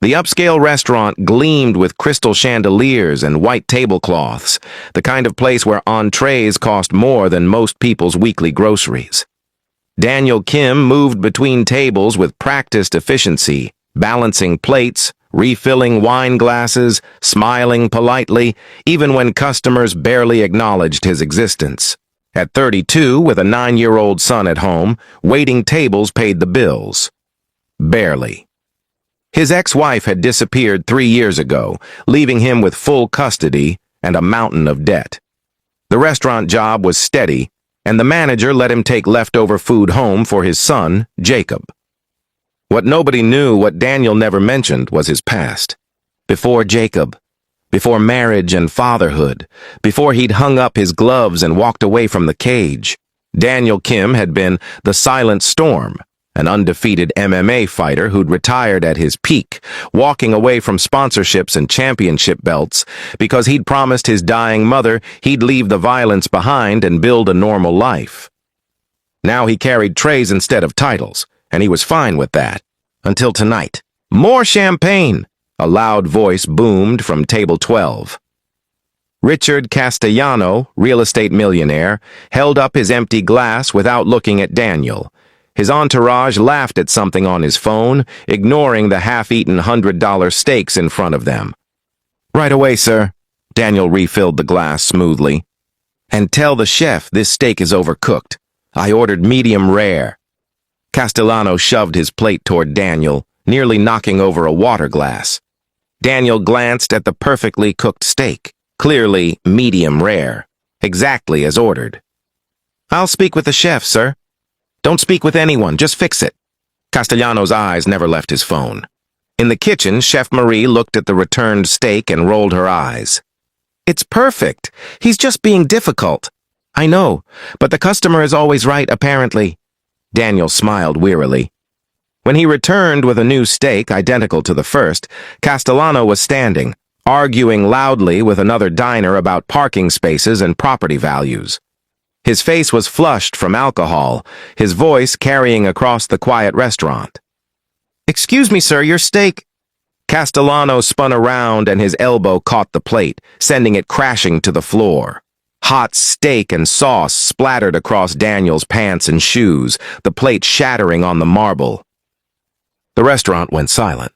The upscale restaurant gleamed with crystal chandeliers and white tablecloths, the kind of place where entrees cost more than most people's weekly groceries. Daniel Kim moved between tables with practiced efficiency, balancing plates, refilling wine glasses, smiling politely, even when customers barely acknowledged his existence. At 32, with a 9-year-old son at home, waiting tables paid the bills. Barely. His ex-wife had disappeared 3 years ago, leaving him with full custody and a mountain of debt. The restaurant job was steady, and the manager let him take leftover food home for his son, Jacob. What nobody knew, what Daniel never mentioned, was his past. Before Jacob, before marriage and fatherhood, before he'd hung up his gloves and walked away from the cage, Daniel Kim had been the Silent Storm, an undefeated MMA fighter who'd retired at his peak, walking away from sponsorships and championship belts because he'd promised his dying mother he'd leave the violence behind and build a normal life. Now he carried trays instead of titles, and he was fine with that. Until tonight. More champagne! A loud voice boomed from table 12. Richard Castellano, real estate millionaire, held up his empty glass without looking at Daniel. His entourage laughed at something on his phone, ignoring the half-eaten $100 steaks in front of them. "Right away, sir." Daniel refilled the glass smoothly. "And tell the chef this steak is overcooked. I ordered medium rare." Castellano shoved his plate toward Daniel, nearly knocking over a water glass. Daniel glanced at the perfectly cooked steak, clearly medium rare, exactly as ordered. "I'll speak with the chef, sir." "Don't speak with anyone, just fix it." Castellano's eyes never left his phone. In the kitchen, Chef Marie looked at the returned steak and rolled her eyes. "It's perfect. He's just being difficult." "I know, but the customer is always right, apparently." Daniel smiled wearily. When he returned with a new steak identical to the first, Castellano was standing, arguing loudly with another diner about parking spaces and property values. His face was flushed from alcohol, his voice carrying across the quiet restaurant. "Excuse me, sir, your steak—" Castellano spun around and his elbow caught the plate, sending it crashing to the floor. Hot steak and sauce splattered across Daniel's pants and shoes, the plate shattering on the marble. The restaurant went silent.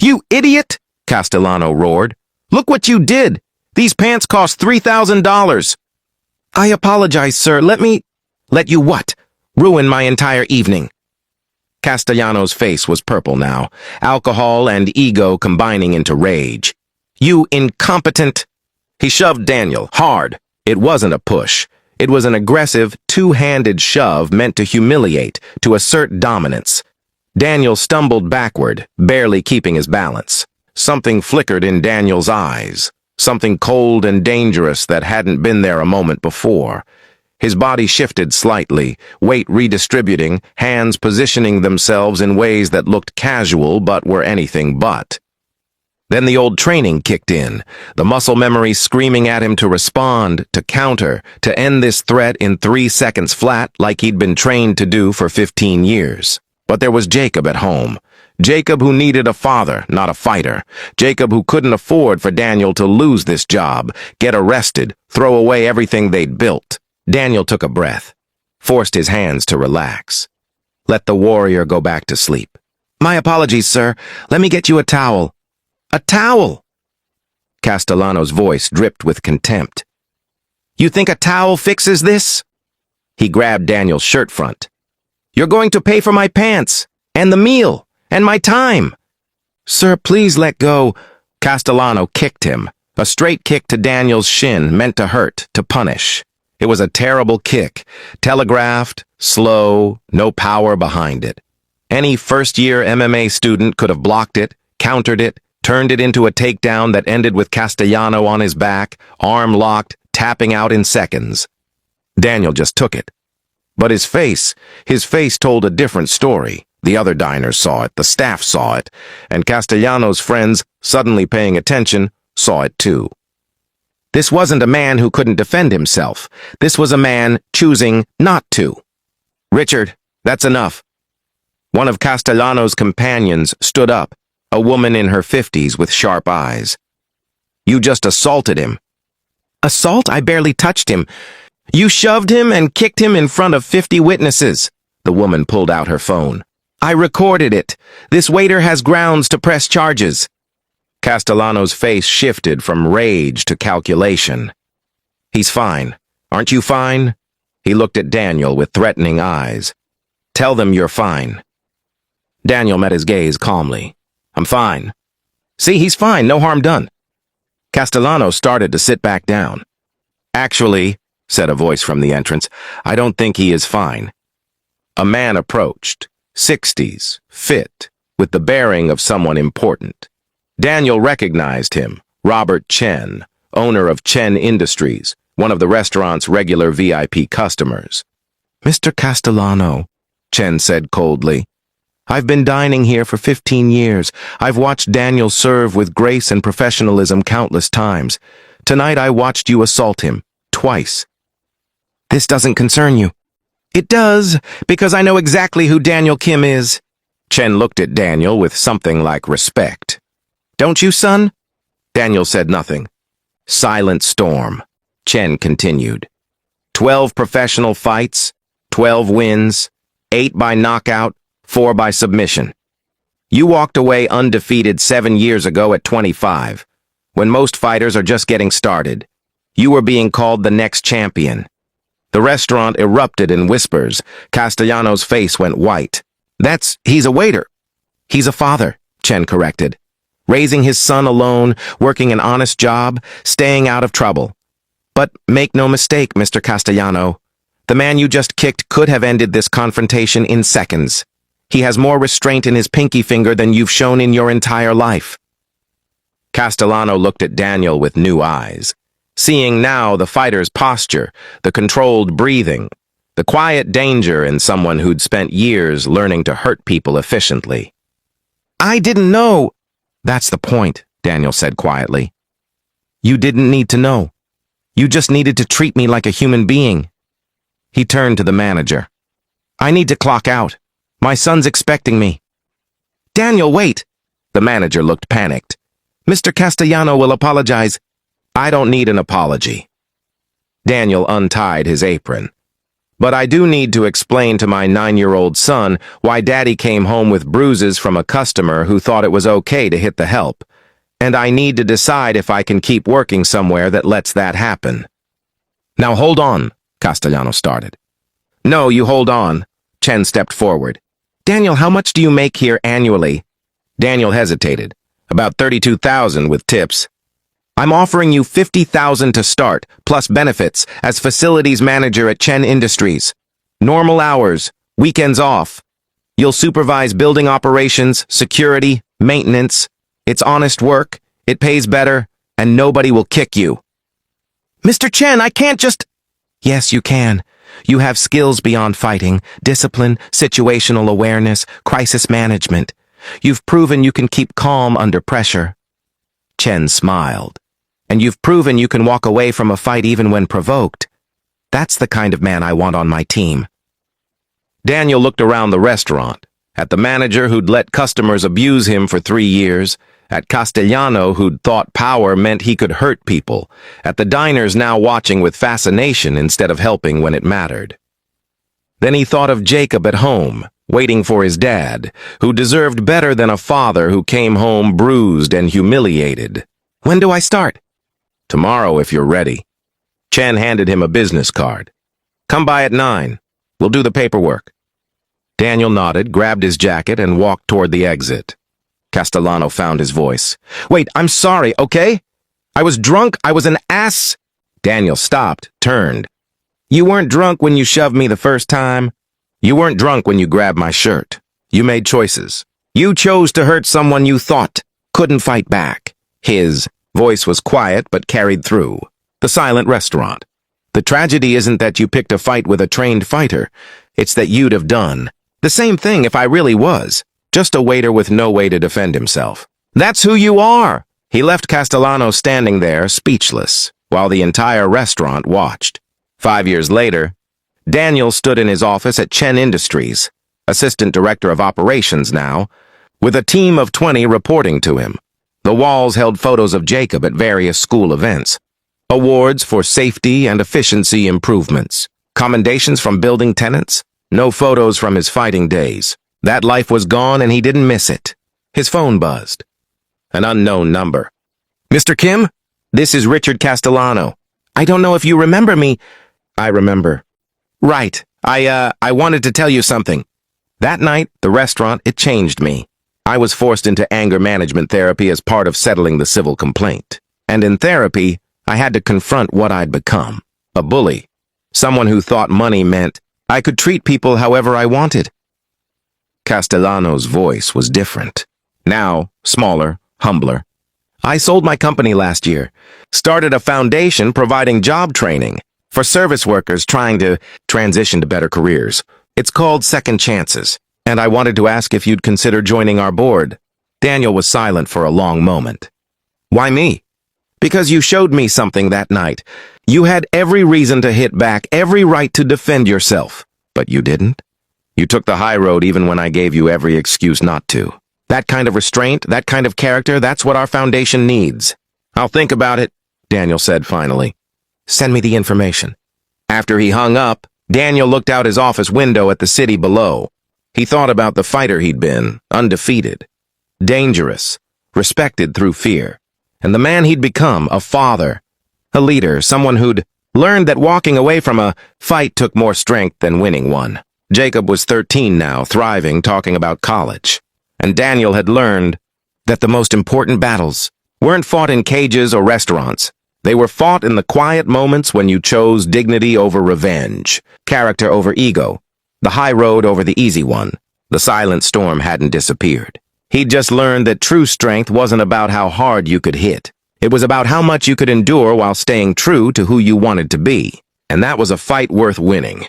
"You idiot!" Castellano roared. "Look what you did! These pants cost $3,000! "I apologize, sir. Let me—" "Let you what? Ruin my entire evening." Castellano's face was purple now, alcohol and ego combining into rage. "You incompetent—" He shoved Daniel, hard. It wasn't a push. It was an aggressive, two-handed shove meant to humiliate, to assert dominance. Daniel stumbled backward, barely keeping his balance. Something flickered in Daniel's eyes. Something cold and dangerous that hadn't been there a moment before. His body shifted slightly, weight redistributing, hands positioning themselves in ways that looked casual but were anything but. Then the old training kicked in, the muscle memory screaming at him to respond, to counter, to end this threat in 3 seconds flat like he'd been trained to do for 15 years. But there was Jacob at home. Jacob who needed a father, not a fighter. Jacob who couldn't afford for Daniel to lose this job, get arrested, throw away everything they'd built. Daniel took a breath, forced his hands to relax. Let the warrior go back to sleep. "My apologies, sir. Let me get you a towel." "A towel?" Castellano's voice dripped with contempt. "You think a towel fixes this?" He grabbed Daniel's shirt front. "You're going to pay for my pants, and the meal, and my time." "Sir, please let go." Castellano kicked him, a straight kick to Daniel's shin meant to hurt, to punish. It was a terrible kick, telegraphed, slow, no power behind it. Any first-year MMA student could have blocked it, countered it, turned it into a takedown that ended with Castellano on his back, arm locked, tapping out in seconds. Daniel just took it. But his face told a different story. The other diners saw it, the staff saw it, and Castellano's friends, suddenly paying attention, saw it too. This wasn't a man who couldn't defend himself. This was a man choosing not to. "Richard, that's enough." One of Castellano's companions stood up, a woman in her 50s with sharp eyes. You just assaulted him. Assault? I barely touched him. You shoved him and kicked him in front of 50 witnesses. The woman pulled out her phone. I recorded it. This waiter has grounds to press charges. Castellano's face shifted from rage to calculation. He's fine. Aren't you fine? He looked at Daniel with threatening eyes. Tell them you're fine. Daniel met his gaze calmly. I'm fine. See, he's fine. No harm done. Castellano started to sit back down. Actually, said a voice from the entrance, I don't think he is fine. A man approached, 60s, fit, with the bearing of someone important. Daniel recognized him, Robert Chen, owner of Chen Industries, one of the restaurant's regular VIP customers. Mr. Castellano, Chen said coldly, I've been dining here for 15 years. I've watched Daniel serve with grace and professionalism countless times. Tonight I watched you assault him, twice. This doesn't concern you. It does, because I know exactly who Daniel Kim is. Chen looked at Daniel with something like respect. Don't you, son? Daniel said nothing. Silent storm. Chen continued. 12 professional fights, 12 wins, 8 by knockout, 4 by submission. You walked away undefeated 7 years ago at 25, when most fighters are just getting started. You were being called the next champion. The restaurant erupted in whispers. Castellano's face went white. He's a waiter. He's a father, Chen corrected. Raising his son alone, working an honest job, staying out of trouble. But make no mistake, Mr. Castellano. The man you just kicked could have ended this confrontation in seconds. He has more restraint in his pinky finger than you've shown in your entire life. Castellano looked at Daniel with new eyes, seeing now the fighter's posture, the controlled breathing, the quiet danger in someone who'd spent years learning to hurt people efficiently. I didn't know. That's the point, Daniel said quietly. You didn't need to know. You just needed to treat me like a human being. He turned to the manager. I need to clock out. My son's expecting me. Daniel, wait. The manager looked panicked. Mr. Castellano will apologize. I don't need an apology. Daniel untied his apron. But I do need to explain to my 9-year-old son why Daddy came home with bruises from a customer who thought it was okay to hit the help. And I need to decide if I can keep working somewhere that lets that happen. Now hold on, Castellano started. No, you hold on. Chen stepped forward. Daniel, how much do you make here annually? Daniel hesitated. About $32,000 with tips. I'm offering you $50,000 to start, plus benefits, as facilities manager at Chen Industries. Normal hours, weekends off. You'll supervise building operations, security, maintenance. It's honest work, it pays better, and nobody will kick you. Mr. Chen, I can't just... Yes, you can. You have skills beyond fighting, discipline, situational awareness, crisis management. You've proven you can keep calm under pressure. Chen smiled. And you've proven you can walk away from a fight even when provoked. That's the kind of man I want on my team. Daniel looked around the restaurant, at the manager who'd let customers abuse him for 3 years, at Castellano who'd thought power meant he could hurt people, at the diners now watching with fascination instead of helping when it mattered. Then he thought of Jacob at home, waiting for his dad, who deserved better than a father who came home bruised and humiliated. When do I start? Tomorrow if you're ready. Chen handed him a business card. Come by at 9. We'll do the paperwork. Daniel nodded, grabbed his jacket, and walked toward the exit. Castellano found his voice. Wait, I'm sorry, okay? I was drunk, I was an ass. Daniel stopped, turned. You weren't drunk when you shoved me the first time. You weren't drunk when you grabbed my shirt. You made choices. You chose to hurt someone you thought couldn't fight back. His voice was quiet but carried through. The silent restaurant. The tragedy isn't that you picked a fight with a trained fighter. It's that you'd have done the same thing if I really was. Just a waiter with no way to defend himself. That's who you are! He left Castellano standing there, speechless, while the entire restaurant watched. 5 years later, Daniel stood in his office at Chen Industries, assistant director of operations now, with a team of 20 reporting to him. The walls held photos of Jacob at various school events, awards for safety and efficiency improvements, commendations from building tenants, no photos from his fighting days. That life was gone and he didn't miss it. His phone buzzed. An unknown number. "Mr. Kim? This is Richard Castellano. I don't know if you remember me." "I remember." "Right. I wanted to tell you something." That night, the restaurant, it changed me. I was forced into anger management therapy as part of settling the civil complaint. And in therapy, I had to confront what I'd become. A bully. Someone who thought money meant I could treat people however I wanted. Castellano's voice was different. Now, smaller, humbler. "I sold my company last year, started a foundation providing job training for service workers trying to transition to better careers. It's called Second Chances, and I wanted to ask if you'd consider joining our board." Daniel was silent for a long moment. "Why me?" "Because you showed me something that night. You had every reason to hit back, every right to defend yourself, but you didn't. You took the high road even when I gave you every excuse not to. That kind of restraint, that kind of character, that's what our foundation needs." "I'll think about it," Daniel said finally. "Send me the information." After he hung up, Daniel looked out his office window at the city below. He thought about the fighter he'd been, undefeated, dangerous, respected through fear, and the man he'd become, a father, a leader, someone who'd learned that walking away from a fight took more strength than winning one. Jacob was 13 now, thriving, talking about college. And Daniel had learned that the most important battles weren't fought in cages or restaurants. They were fought in the quiet moments when you chose dignity over revenge, character over ego, the high road over the easy one. The silent storm hadn't disappeared. He'd just learned that true strength wasn't about how hard you could hit. It was about how much you could endure while staying true to who you wanted to be. And that was a fight worth winning.